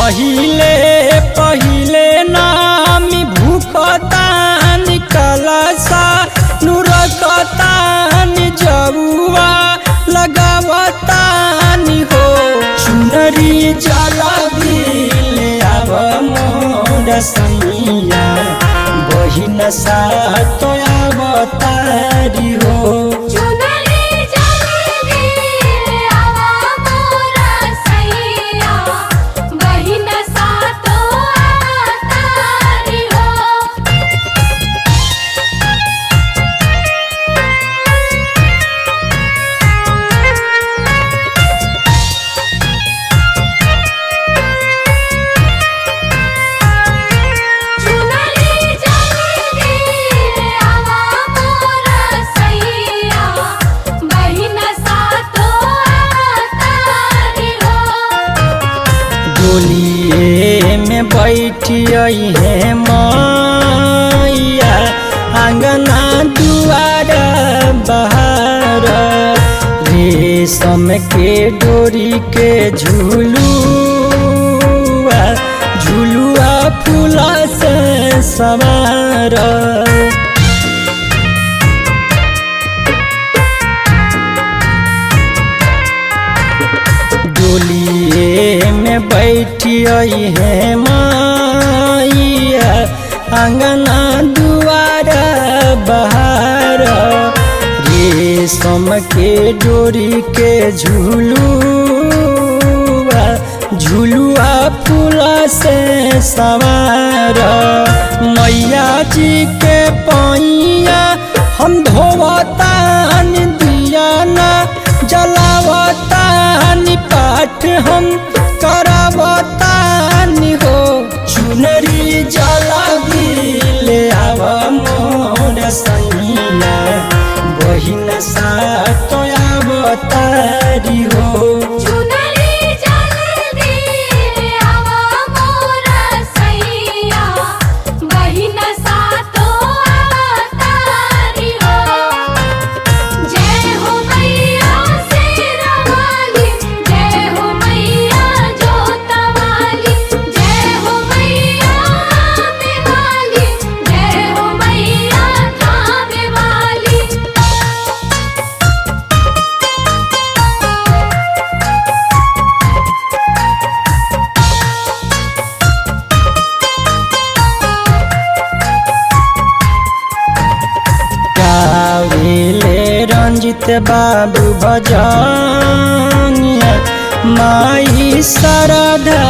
पहिले पहिले नामी भूखतानी कलसा नुरकतानी जबुआ लगावतानी हो चुनरी जला दिले आव मोर सैया बहिन साथ अवतारी हो डोलिए में बैठी है मैया आंगना दुआर बहार रेशम के डोरी के झुलुआ झुलुआ फूला से सवार डोलिए में बैठी है मैया आंगना दुआर बहार रेशम के डोरी के झुलुआ झुलुआ फूला से सवार मैया जी के पैया हम धोवतानी दिया ना जलावतानी पाठ हम करावतानी हो चुनरी जला दिले आव मोर सैया बहिन साथ अवतारी हो रंजित बाबू भजनिया माई सरधा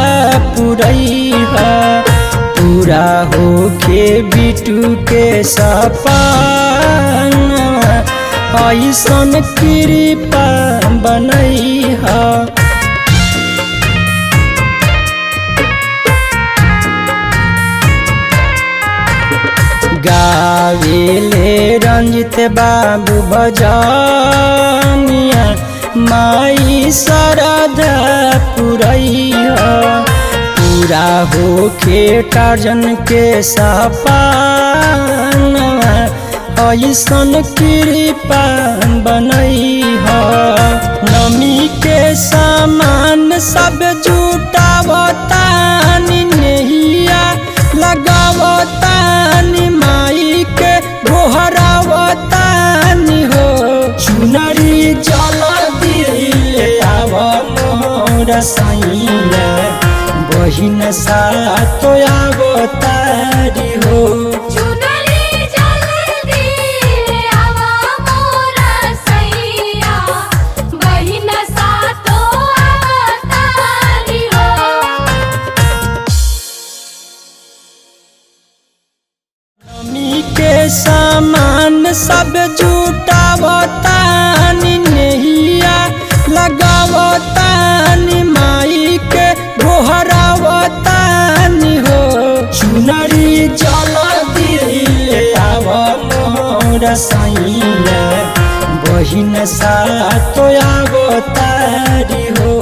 पुरैहा पूरा होके बिटू के सपना ऐसन कृपा बनैहा गावेले रंजित बाबू भजनिया माई सरधा पुरैहा पूरा होके टार्जन के सपना ऐसन कृपा बनैहा नमी के सामान सब जुटावतानी नहिया लगावतानी माई के गोहरावतानी हो चुनरी जला दिले आव मोर सैया बहिन साथ अवतारी हो सामान सब जुटावतानी नहिया लगावतानी माई के गोहरावतानी हो चुनरी जला दिले आव मोर सैया बहिन साथ अवतारी हो।